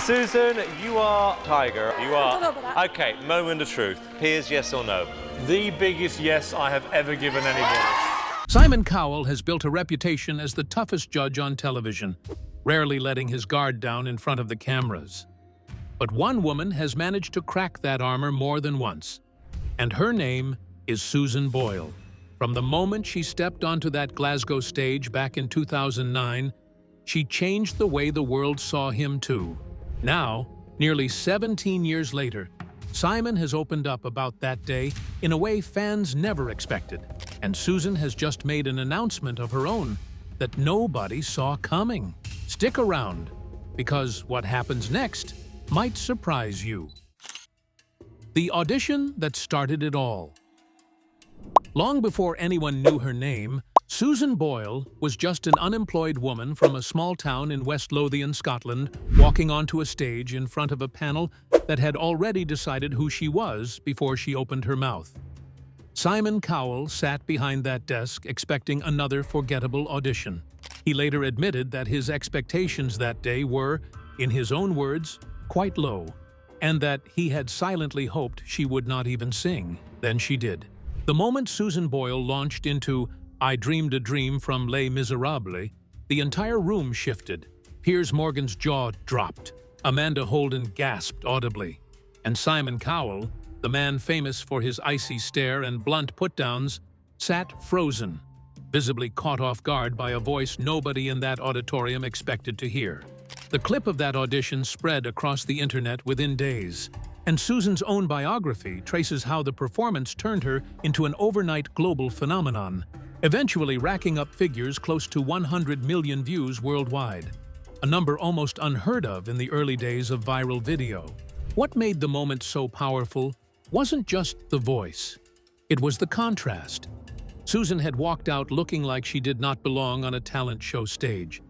Susan, you are Tiger. You I don't know are. about that. Okay, moment of truth. Piers, yes or no? The biggest yes I have ever given anybody. Simon Cowell has built a reputation as the toughest judge on television, rarely letting his guard down in front of the cameras. But one woman has managed to crack that armor more than once, and her name is Susan Boyle. From the moment she stepped onto that Glasgow stage back in 2009, she changed the way the world saw him too. Now, nearly 17 years later, Simon has opened up about that day in a way fans never expected, and Susan has just made an announcement of her own that nobody saw coming. Stick around, because what happens next might surprise you. The audition that started it all. Long before anyone knew her name, Susan Boyle was just an unemployed woman from a small town in West Lothian, Scotland, walking onto a stage in front of a panel that had already decided who she was before she opened her mouth. Simon Cowell sat behind that desk expecting another forgettable audition. He later admitted that his expectations that day were, in his own words, quite low, and that he had silently hoped she would not even sing. Then she did. The moment Susan Boyle launched into I Dreamed a Dream from Les Miserables, the entire room shifted. Piers Morgan's jaw dropped. Amanda Holden gasped audibly. And Simon Cowell, the man famous for his icy stare and blunt put-downs, sat frozen, visibly caught off guard by a voice nobody in that auditorium expected to hear. The clip of that audition spread across the internet within days, and Susan's own biography traces how the performance turned her into an overnight global phenomenon, eventually racking up figures close to 100 million views worldwide, a number almost unheard of in the early days of viral video. What made the moment so powerful wasn't just the voice. It was the contrast. Susan had walked out looking like she did not belong on a talent show stage,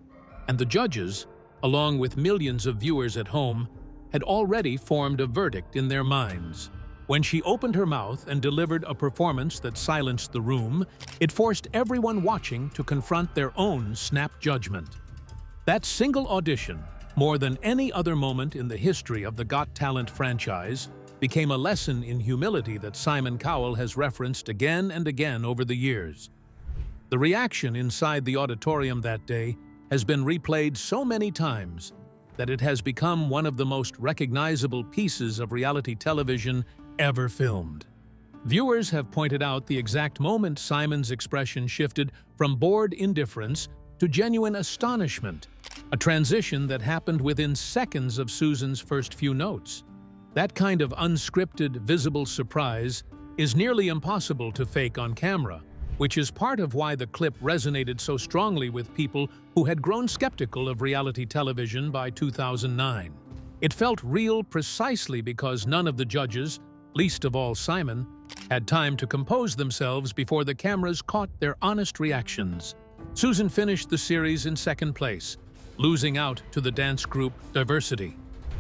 and the judges, along with millions of viewers at home, had already formed a verdict in their minds. When she opened her mouth and delivered a performance that silenced the room, it forced everyone watching to confront their own snap judgment. That single audition, more than any other moment in the history of the Got Talent franchise, became a lesson in humility that Simon Cowell has referenced again and again over the years. The reaction inside the auditorium that day has been replayed so many times that it has become one of the most recognizable pieces of reality television ever filmed. Viewers have pointed out the exact moment Simon's expression shifted from bored indifference to genuine astonishment, a transition that happened within seconds of Susan's first few notes. That kind of unscripted, visible surprise is nearly impossible to fake on camera, which is part of why the clip resonated so strongly with people who had grown skeptical of reality television by 2009. It felt real precisely because none of the judges, least of all Simon, had time to compose themselves before the cameras caught their honest reactions. Susan finished the series in second place, losing out to the dance group Diversity.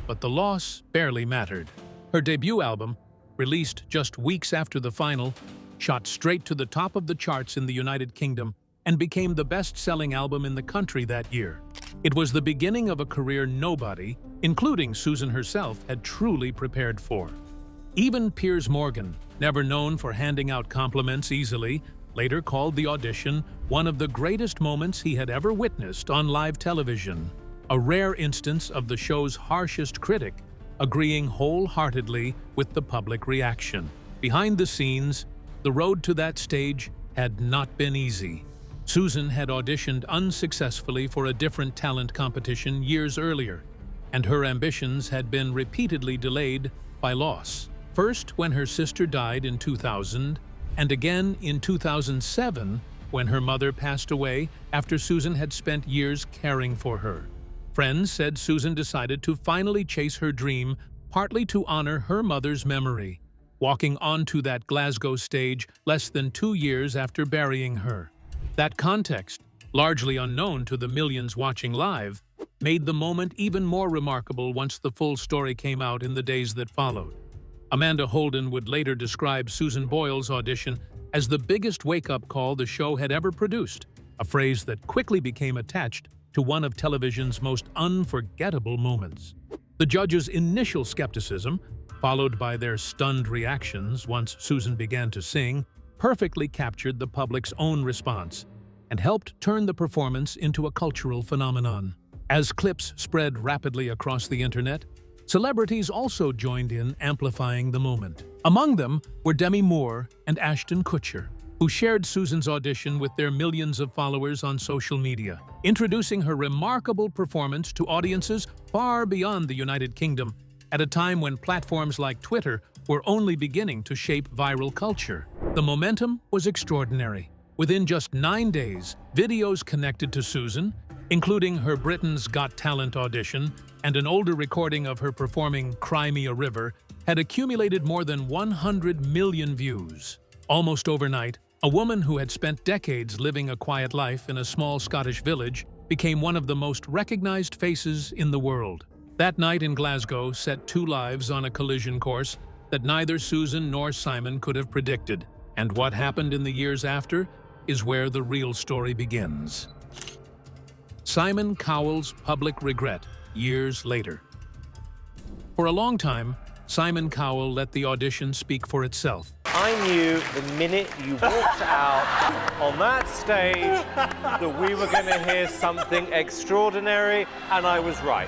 But the loss barely mattered. Her debut album, released just weeks after the final, shot straight to the top of the charts in the United Kingdom and became the best-selling album in the country that year. It was the beginning of a career nobody, including Susan herself, had truly prepared for. Even Piers Morgan, never known for handing out compliments easily, later called the audition one of the greatest moments he had ever witnessed on live television, a rare instance of the show's harshest critic agreeing wholeheartedly with the public reaction. Behind the scenes, the road to that stage had not been easy. Susan had auditioned unsuccessfully for a different talent competition years earlier, and her ambitions had been repeatedly delayed by loss. First when her sister died in 2000, and again in 2007 when her mother passed away after Susan had spent years caring for her. Friends said Susan decided to finally chase her dream, partly to honor her mother's memory, walking onto that Glasgow stage less than 2 years after burying her. That context, largely unknown to the millions watching live, made the moment even more remarkable once the full story came out in the days that followed. Amanda Holden would later describe Susan Boyle's audition as the biggest wake-up call the show had ever produced, a phrase that quickly became attached to one of television's most unforgettable moments. The judges' initial skepticism, followed by their stunned reactions once Susan began to sing, perfectly captured the public's own response and helped turn the performance into a cultural phenomenon. As clips spread rapidly across the internet, celebrities also joined in amplifying the moment. Among them were Demi Moore and Ashton Kutcher, who shared Susan's audition with their millions of followers on social media, introducing her remarkable performance to audiences far beyond the United Kingdom at a time when platforms like Twitter were only beginning to shape viral culture. The momentum was extraordinary. Within just 9 days, videos connected to Susan, including her Britain's Got Talent audition and an older recording of her performing Cry Me a River, had accumulated more than 100 million views. Almost overnight, a woman who had spent decades living a quiet life in a small Scottish village became one of the most recognized faces in the world. That night in Glasgow set two lives on a collision course that neither Susan nor Simon could have predicted. And what happened in the years after is where the real story begins. Simon Cowell's public regret years later. For a long time, Simon Cowell let the audition speak for itself. I knew the minute you walked out on that stage that we were going to hear something extraordinary, and I was right.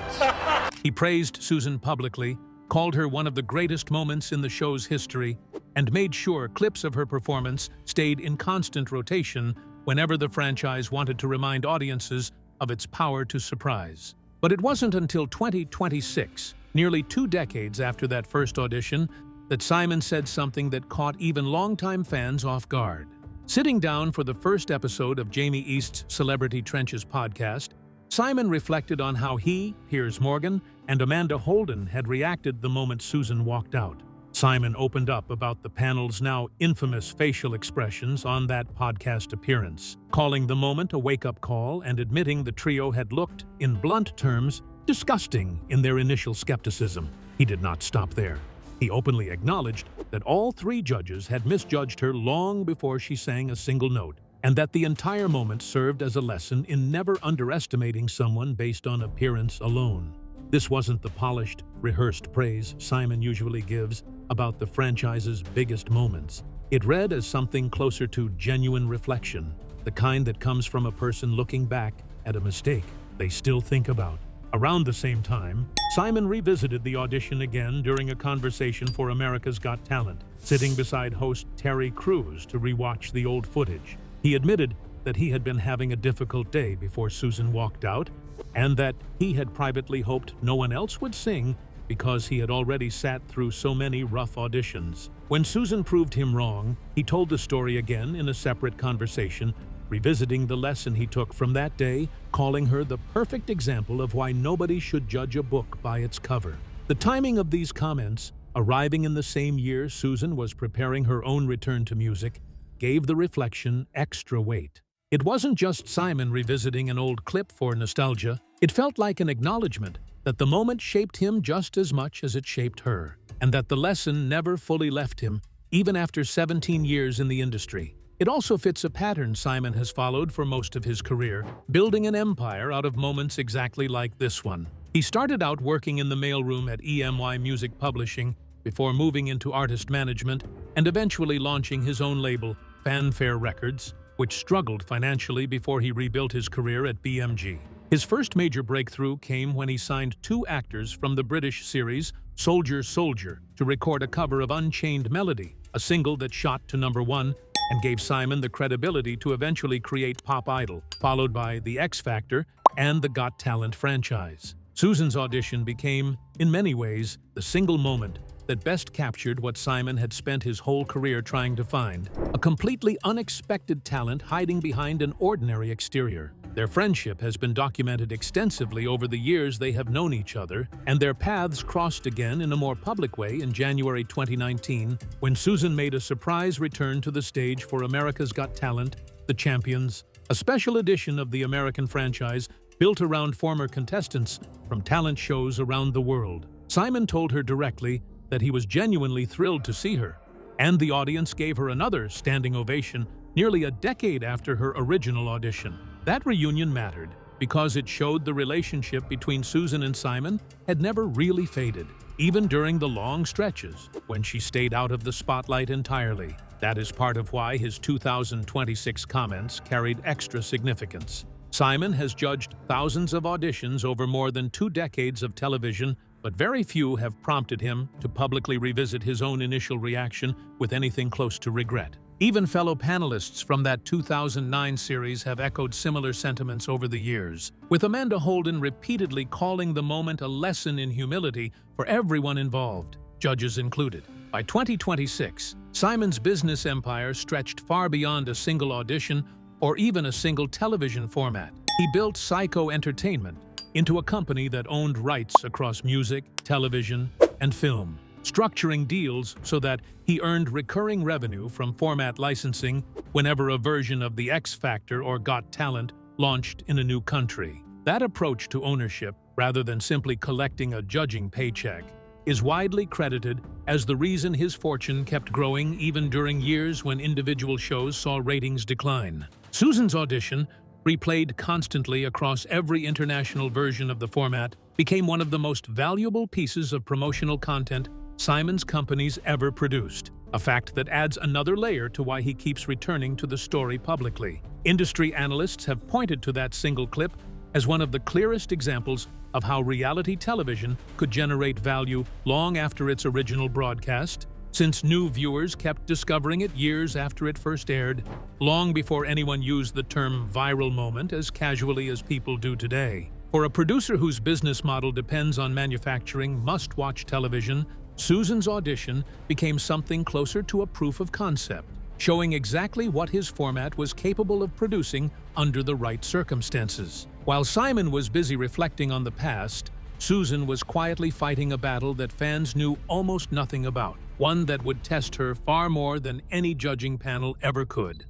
He praised Susan publicly, called her one of the greatest moments in the show's history, and made sure clips of her performance stayed in constant rotation whenever the franchise wanted to remind audiences of its power to surprise. But it wasn't until 2026, nearly 2 decades after that first audition, that Simon said something that caught even longtime fans off guard. Sitting down for the first episode of Jamie East's Celebrity Trenches podcast, Simon reflected on how he, Piers Morgan, and Amanda Holden had reacted the moment Susan walked out. Simon opened up about the panel's now infamous facial expressions on that podcast appearance, calling the moment a wake-up call and admitting the trio had looked, in blunt terms, disgusting in their initial skepticism. He did not stop there. He openly acknowledged that all 3 judges had misjudged her long before she sang a single note, and that the entire moment served as a lesson in never underestimating someone based on appearance alone. This wasn't the polished, rehearsed praise Simon usually gives about the franchise's biggest moments. It read as something closer to genuine reflection, the kind that comes from a person looking back at a mistake they still think about. Around the same time, Simon revisited the audition again during a conversation for America's Got Talent, sitting beside host Terry Crews to rewatch the old footage. He admitted that he had been having a difficult day before Susan walked out, and that he had privately hoped no one else would sing because he had already sat through so many rough auditions. When Susan proved him wrong, he told the story again in a separate conversation, revisiting the lesson he took from that day, calling her the perfect example of why nobody should judge a book by its cover. The timing of these comments, arriving in the same year Susan was preparing her own return to music, gave the reflection extra weight. It wasn't just Simon revisiting an old clip for nostalgia. It felt like an acknowledgement that the moment shaped him just as much as it shaped her, and that the lesson never fully left him, even after 17 years in the industry. It also fits a pattern Simon has followed for most of his career, building an empire out of moments exactly like this one. He started out working in the mailroom at EMI Music Publishing before moving into artist management and eventually launching his own label, Fanfare Records, which struggled financially before he rebuilt his career at BMG. His first major breakthrough came when he signed 2 actors from the British series Soldier Soldier to record a cover of Unchained Melody, a single that shot to #1 and gave Simon the credibility to eventually create Pop Idol, followed by The X Factor and the Got Talent franchise. Susan's audition became, in many ways, the single moment that best captured what Simon had spent his whole career trying to find: a completely unexpected talent hiding behind an ordinary exterior. Their friendship has been documented extensively over the years they have known each other, and their paths crossed again in a more public way in January 2019, when Susan made a surprise return to the stage for America's Got Talent, The Champions, a special edition of the American franchise built around former contestants from talent shows around the world. Simon told her directly that he was genuinely thrilled to see her, and the audience gave her another standing ovation nearly a decade after her original audition. That reunion mattered because it showed the relationship between Susan and Simon had never really faded, even during the long stretches when she stayed out of the spotlight entirely. That is part of why his 2026 comments carried extra significance. Simon has judged thousands of auditions over more than 2 decades of television, but very few have prompted him to publicly revisit his own initial reaction with anything close to regret. Even fellow panelists from that 2009 series have echoed similar sentiments over the years, with Amanda Holden repeatedly calling the moment a lesson in humility for everyone involved, judges included. By 2026, Simon's business empire stretched far beyond a single audition or even a single television format. He built Psycho Entertainment into a company that owned rights across music, television, and film, structuring deals so that he earned recurring revenue from format licensing whenever a version of The X Factor or Got Talent launched in a new country. That approach to ownership, rather than simply collecting a judging paycheck, is widely credited as the reason his fortune kept growing even during years when individual shows saw ratings decline. Susan's audition, replayed constantly across every international version of the format, became one of the most valuable pieces of promotional content Simon's companies ever produced, a fact that adds another layer to why he keeps returning to the story publicly. Industry analysts have pointed to that single clip as one of the clearest examples of how reality television could generate value long after its original broadcast, since new viewers kept discovering it years after it first aired, long before anyone used the term viral moment as casually as people do today. For a producer whose business model depends on manufacturing must-watch television, Susan's audition became something closer to a proof of concept, showing exactly what his format was capable of producing under the right circumstances. While Simon was busy reflecting on the past, Susan was quietly fighting a battle that fans knew almost nothing about, one that would test her far more than any judging panel ever could.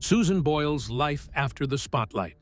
Susan Boyle's life after the spotlight.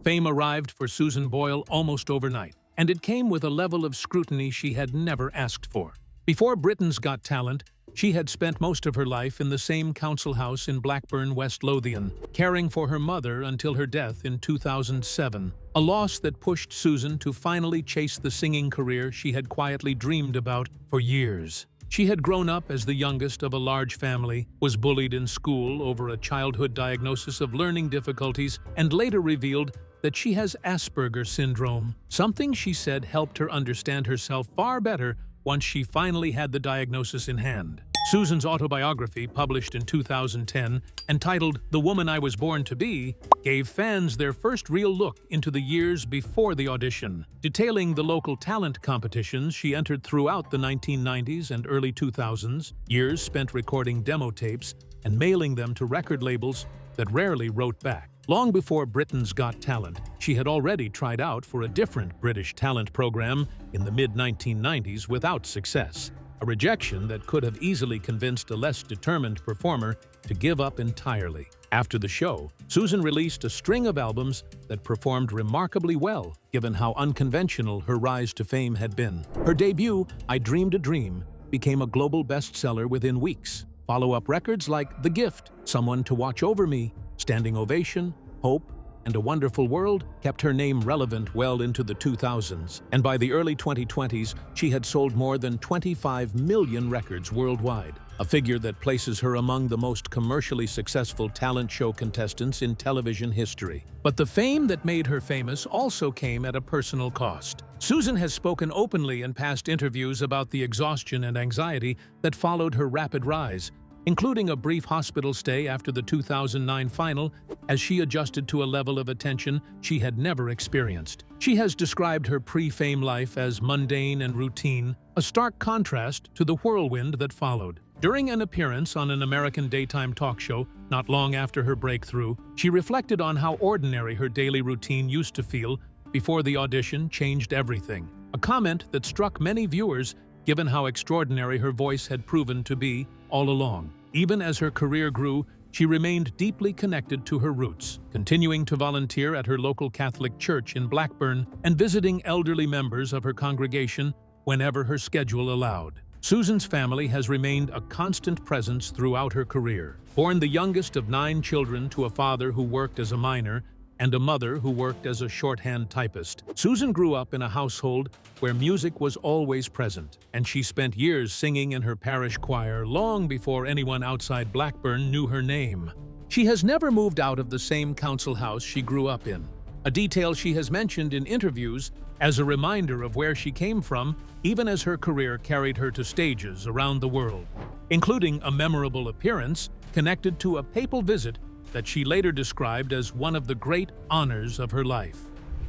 Fame arrived for Susan Boyle almost overnight, and it came with a level of scrutiny she had never asked for. Before Britain's Got Talent, she had spent most of her life in the same council house in Blackburn, West Lothian, caring for her mother until her death in 2007, a loss that pushed Susan to finally chase the singing career she had quietly dreamed about for years. She had grown up as the youngest of a large family, was bullied in school over a childhood diagnosis of learning difficulties, and later revealed that she has Asperger's syndrome, something she said helped her understand herself far better once she finally had the diagnosis in hand. Susan's autobiography, published in 2010, entitled The Woman I Was Born to Be, gave fans their first real look into the years before the audition, detailing the local talent competitions she entered throughout the 1990s and early 2000s, years spent recording demo tapes and mailing them to record labels that rarely wrote back. Long before Britain's Got Talent, she had already tried out for a different British talent program in the mid-1990s without success, a rejection that could have easily convinced a less determined performer to give up entirely. After the show, Susan released a string of albums that performed remarkably well, given how unconventional her rise to fame had been. Her debut, I Dreamed a Dream, became a global bestseller within weeks. Follow-up records like The Gift, Someone to Watch Over Me, Standing Ovation, Hope, and A Wonderful World kept her name relevant well into the 2000s, and by the early 2020s, she had sold more than 25 million records worldwide, a figure that places her among the most commercially successful talent show contestants in television history. But the fame that made her famous also came at a personal cost. Susan has spoken openly in past interviews about the exhaustion and anxiety that followed her rapid rise, including a brief hospital stay after the 2009 final as she adjusted to a level of attention she had never experienced. She has described her pre-fame life as mundane and routine, a stark contrast to the whirlwind that followed. During an appearance on an American daytime talk show not long after her breakthrough, she reflected on how ordinary her daily routine used to feel before the audition changed everything, a comment that struck many viewers given how extraordinary her voice had proven to be all along. Even as her career grew, she remained deeply connected to her roots, continuing to volunteer at her local Catholic church in Blackburn and visiting elderly members of her congregation whenever her schedule allowed. Susan's family has remained a constant presence throughout her career. Born the youngest of 9 children to a father who worked as a miner, and a mother who worked as a shorthand typist. Susan grew up in a household where music was always present, and she spent years singing in her parish choir long before anyone outside Blackburn knew her name. She has never moved out of the same council house she grew up in, a detail she has mentioned in interviews as a reminder of where she came from, even as her career carried her to stages around the world, including a memorable appearance connected to a papal visit that she later described as one of the great honors of her life.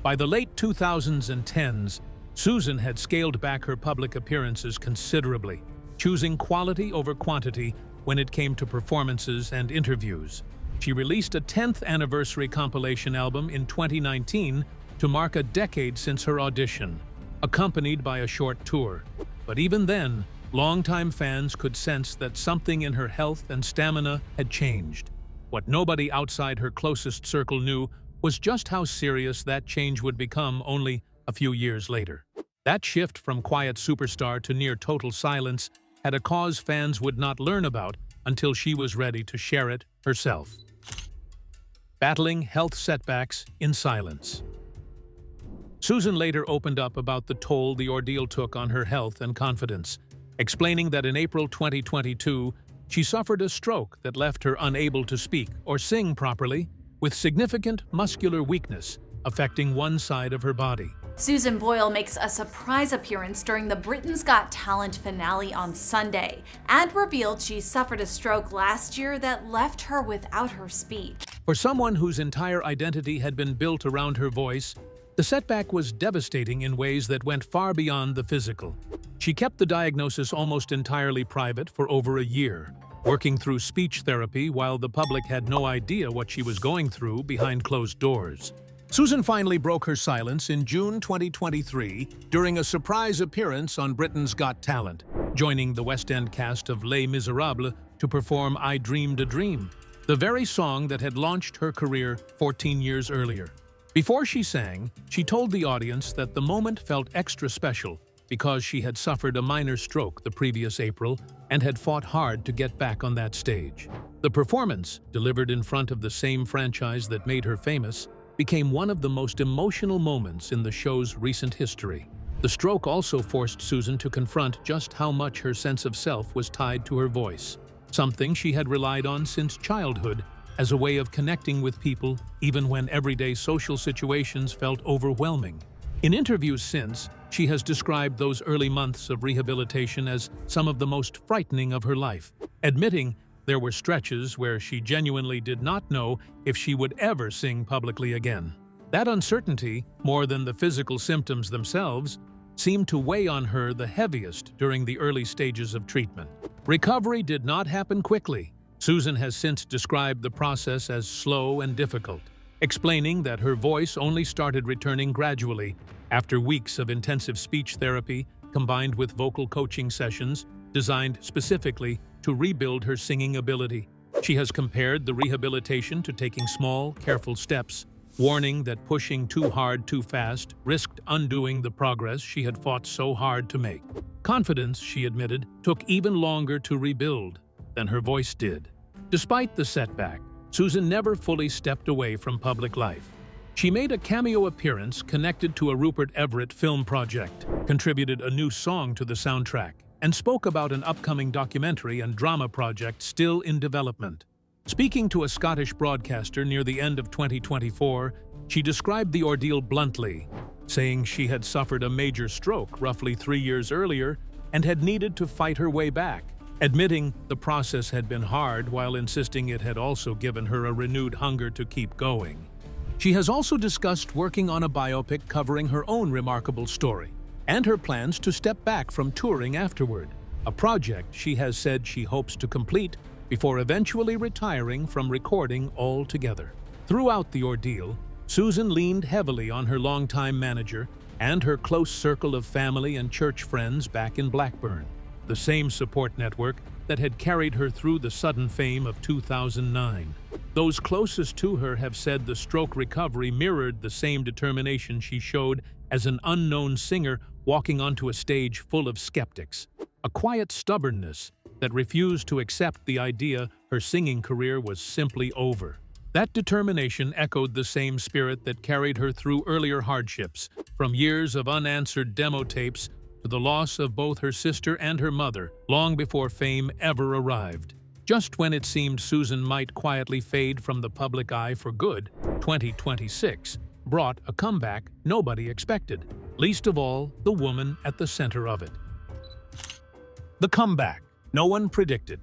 By the late 2000s and 10s, Susan had scaled back her public appearances considerably, choosing quality over quantity when it came to performances and interviews. She released a 10th anniversary compilation album in 2019 to mark a decade since her audition, accompanied by a short tour. But even then, longtime fans could sense that something in her health and stamina had changed. What nobody outside her closest circle knew was just how serious that change would become only a few years later. That shift from quiet superstar to near total silence had a cause fans would not learn about until she was ready to share it herself. Battling health setbacks in silence. Susan later opened up about the toll the ordeal took on her health and confidence, explaining that in April 2022, she suffered a stroke that left her unable to speak or sing properly, with significant muscular weakness affecting one side of her body. Susan Boyle makes a surprise appearance during the Britain's Got Talent finale on Sunday and revealed she suffered a stroke last year that left her without her speech. For someone whose entire identity had been built around her voice, the setback was devastating in ways that went far beyond the physical. She kept the diagnosis almost entirely private for over a year, working through speech therapy while the public had no idea what she was going through behind closed doors. Susan finally broke her silence in June 2023 during a surprise appearance on Britain's Got Talent, joining the West End cast of Les Miserables to perform I Dreamed a Dream, the very song that had launched her career 14 years earlier. Before she sang, she told the audience that the moment felt extra special because she had suffered a minor stroke the previous April and had fought hard to get back on that stage. The performance, delivered in front of the same franchise that made her famous, became one of the most emotional moments in the show's recent history. The stroke also forced Susan to confront just how much her sense of self was tied to her voice, something she had relied on since childhood as a way of connecting with people even when everyday social situations felt overwhelming. In interviews since, she has described those early months of rehabilitation as some of the most frightening of her life, admitting there were stretches where she genuinely did not know if she would ever sing publicly again. That uncertainty, more than the physical symptoms themselves, seemed to weigh on her the heaviest during the early stages of treatment. Recovery did not happen quickly. Susan has since described the process as slow and difficult, explaining that her voice only started returning gradually after weeks of intensive speech therapy combined with vocal coaching sessions designed specifically to rebuild her singing ability. She has compared the rehabilitation to taking small, careful steps, warning that pushing too hard too fast risked undoing the progress she had fought so hard to make. Confidence, she admitted, took even longer to rebuild than her voice did. Despite the setback, Susan never fully stepped away from public life. She made a cameo appearance connected to a Rupert Everett film project, contributed a new song to the soundtrack, and spoke about an upcoming documentary and drama project still in development. Speaking to a Scottish broadcaster near the end of 2024, she described the ordeal bluntly, saying she had suffered a major stroke roughly 3 years earlier and had needed to fight her way back, admitting the process had been hard while insisting it had also given her a renewed hunger to keep going. She has also discussed working on a biopic covering her own remarkable story and her plans to step back from touring afterward, a project she has said she hopes to complete before eventually retiring from recording altogether. Throughout the ordeal, Susan leaned heavily on her longtime manager and her close circle of family and church friends back in Blackburn, the same support network that had carried her through the sudden fame of 2009. Those closest to her have said the stroke recovery mirrored the same determination she showed as an unknown singer walking onto a stage full of skeptics, a quiet stubbornness that refused to accept the idea her singing career was simply over. That determination echoed the same spirit that carried her through earlier hardships, from years of unanswered demo tapes to the loss of both her sister and her mother, long before fame ever arrived. Just when it seemed Susan might quietly fade from the public eye for good, 2026 brought a comeback nobody expected, least of all the woman at the center of it. The comeback no one predicted.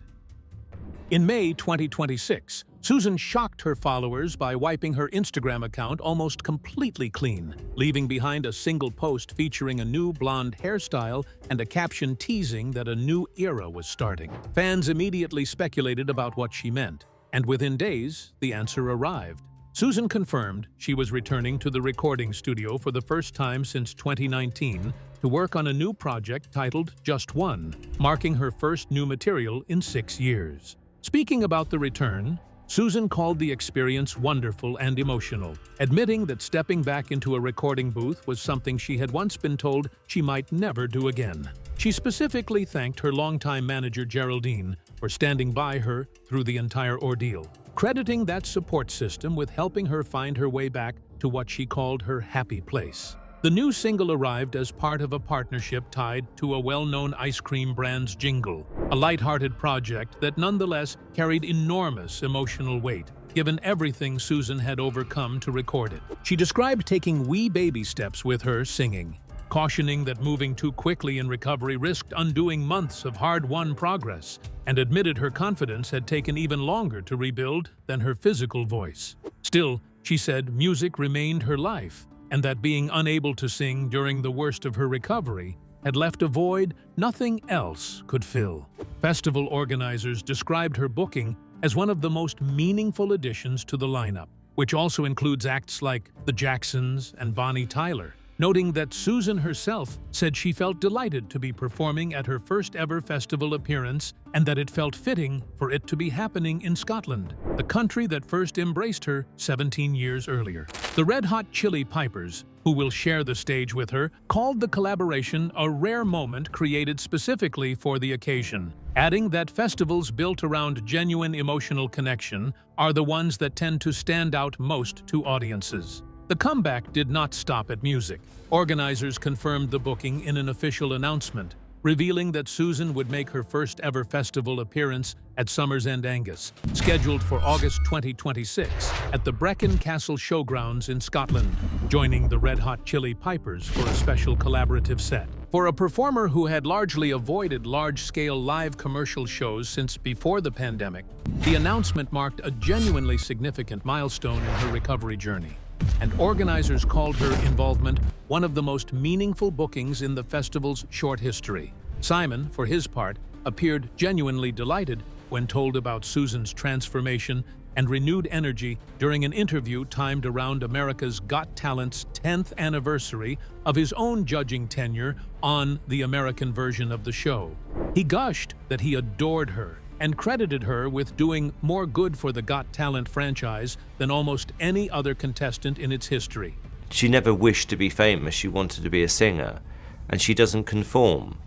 In May 2026, Susan shocked her followers by wiping her Instagram account almost completely clean, leaving behind a single post featuring a new blonde hairstyle and a caption teasing that a new era was starting. Fans immediately speculated about what she meant, and within days, the answer arrived. Susan confirmed she was returning to the recording studio for the first time since 2019 to work on a new project titled Just One, marking her first new material in 6 years. Speaking about the return, Susan called the experience wonderful and emotional, admitting that stepping back into a recording booth was something she had once been told she might never do again. She specifically thanked her longtime manager Geraldine for standing by her through the entire ordeal, crediting that support system with helping her find her way back to what she called her happy place. The new single arrived as part of a partnership tied to a well-known ice cream brand's jingle, a light-hearted project that nonetheless carried enormous emotional weight, given everything Susan had overcome to record it. She described taking wee baby steps with her singing, cautioning that moving too quickly in recovery risked undoing months of hard-won progress, and admitted her confidence had taken even longer to rebuild than her physical voice. Still, she said music remained her life, and that being unable to sing during the worst of her recovery had left a void nothing else could fill. Festival organizers described her booking as one of the most meaningful additions to the lineup, which also includes acts like the Jacksons and Bonnie Tyler, noting that Susan herself said she felt delighted to be performing at her first ever festival appearance and that it felt fitting for it to be happening in Scotland, the country that first embraced her 17 years earlier. The Red Hot Chili Pipers, who will share the stage with her, called the collaboration a rare moment created specifically for the occasion, adding that festivals built around genuine emotional connection are the ones that tend to stand out most to audiences. The comeback did not stop at music. Organizers confirmed the booking in an official announcement, revealing that Susan would make her first ever festival appearance at Summer's End Angus, scheduled for August 2026 at the Brecon Castle Showgrounds in Scotland, joining the Red Hot Chili Pipers for a special collaborative set. For a performer who had largely avoided large-scale live commercial shows since before the pandemic, the announcement marked a genuinely significant milestone in her recovery journey, and organizers called her involvement one of the most meaningful bookings in the festival's short history. Simon, for his part, appeared genuinely delighted when told about Susan's transformation and renewed energy during an interview timed around America's Got Talent's 10th anniversary of his own judging tenure on the American version of the show. He gushed that he adored her and credited her with doing more good for the Got Talent franchise than almost any other contestant in its history. She never wished to be famous, she wanted to be a singer, and she doesn't conform.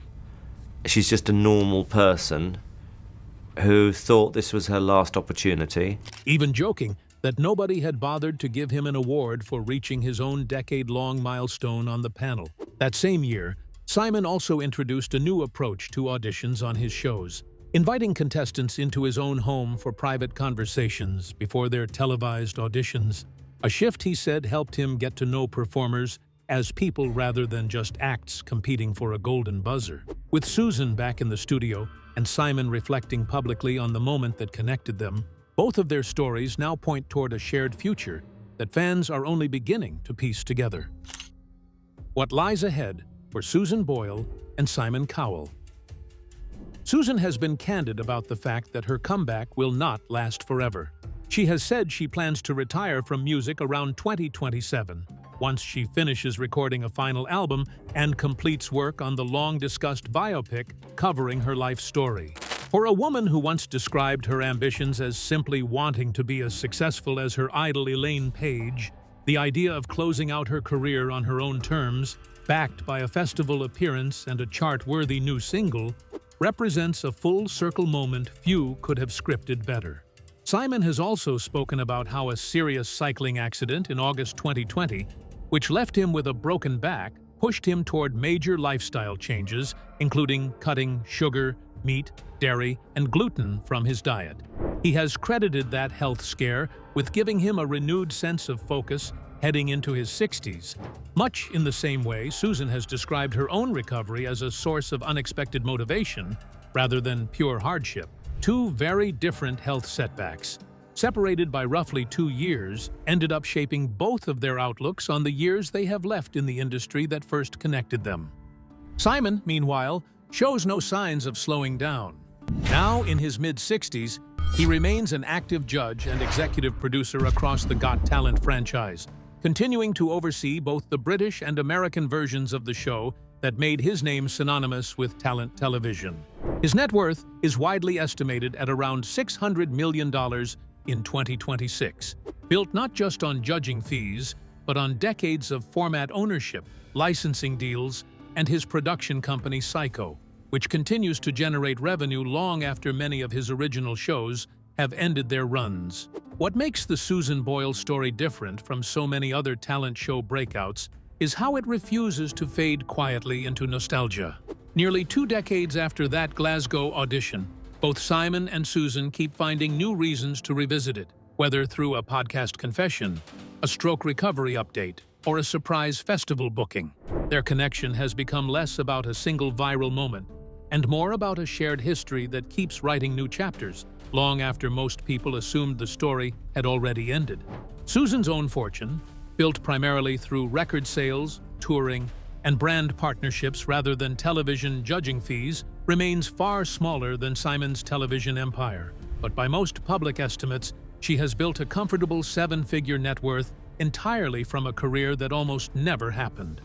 She's just a normal person who thought this was her last opportunity. Even joking that nobody had bothered to give him an award for reaching his own decade-long milestone on the panel. That same year, Simon also introduced a new approach to auditions on his shows, inviting contestants into his own home for private conversations before their televised auditions. A shift, he said, helped him get to know performers as people rather than just acts competing for a golden buzzer. With Susan back in the studio and Simon reflecting publicly on the moment that connected them, both of their stories now point toward a shared future that fans are only beginning to piece together. What lies ahead for Susan Boyle and Simon Cowell? Susan has been candid about the fact that her comeback will not last forever. She has said she plans to retire from music around 2027, once she finishes recording a final album and completes work on the long-discussed biopic covering her life story. For a woman who once described her ambitions as simply wanting to be as successful as her idol Elaine Paige, the idea of closing out her career on her own terms, backed by a festival appearance and a chart-worthy new single, represents a full-circle moment few could have scripted better. Simon has also spoken about how a serious cycling accident in August 2020, which left him with a broken back, pushed him toward major lifestyle changes, including cutting sugar, meat, dairy, and gluten from his diet. He has credited that health scare with giving him a renewed sense of focus heading into his 60s. Much in the same way, Susan has described her own recovery as a source of unexpected motivation rather than pure hardship. Two very different health setbacks, separated by roughly 2 years, ended up shaping both of their outlooks on the years they have left in the industry that first connected them. Simon, meanwhile, shows no signs of slowing down. Now, in his mid-60s, he remains an active judge and executive producer across the Got Talent franchise, continuing to oversee both the British and American versions of the show that made his name synonymous with talent television. His net worth is widely estimated at around $600 million in 2026, built not just on judging fees, but on decades of format ownership, licensing deals, and his production company Psycho, which continues to generate revenue long after many of his original shows have ended their runs. What makes the Susan Boyle story different from so many other talent show breakouts is how it refuses to fade quietly into nostalgia. Nearly 2 decades after that Glasgow audition, both Simon and Susan keep finding new reasons to revisit it, whether through a podcast confession, a stroke recovery update, or a surprise festival booking. Their connection has become less about a single viral moment and more about a shared history that keeps writing new chapters, long after most people assumed the story had already ended. Susan's own fortune, built primarily through record sales, touring, and brand partnerships rather than television judging fees, remains far smaller than Simon's television empire. But by most public estimates, she has built a comfortable 7-figure net worth entirely from a career that almost never happened.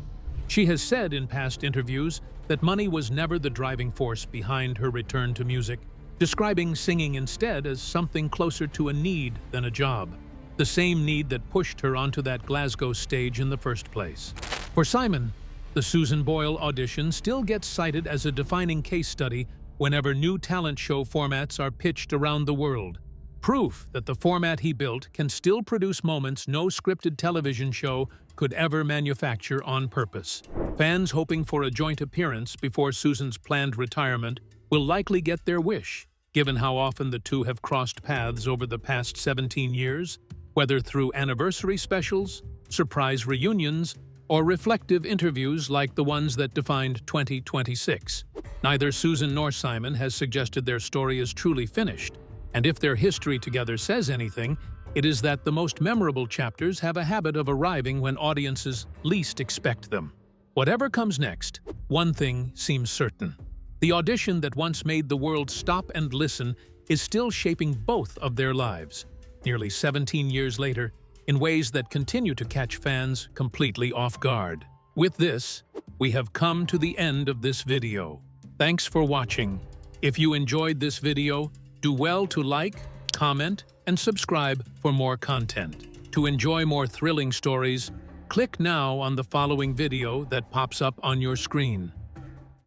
She has said in past interviews that money was never the driving force behind her return to music, describing singing instead as something closer to a need than a job, the same need that pushed her onto that Glasgow stage in the first place. For Simon, the Susan Boyle audition still gets cited as a defining case study whenever new talent show formats are pitched around the world. Proof that the format he built can still produce moments no scripted television show could ever manufacture on purpose. Fans hoping for a joint appearance before Susan's planned retirement will likely get their wish, given how often the two have crossed paths over the past 17 years, whether through anniversary specials, surprise reunions, or reflective interviews like the ones that defined 2026. Neither Susan nor Simon has suggested their story is truly finished, and if their history together says anything, it is that the most memorable chapters have a habit of arriving when audiences least expect them. Whatever comes next, one thing seems certain. The audition that once made the world stop and listen is still shaping both of their lives, nearly 17 years later, in ways that continue to catch fans completely off guard. With this, we have come to the end of this video. Thanks for watching. If you enjoyed this video, do well to like, comment, and subscribe for more content. To enjoy more thrilling stories, click now on the following video that pops up on your screen.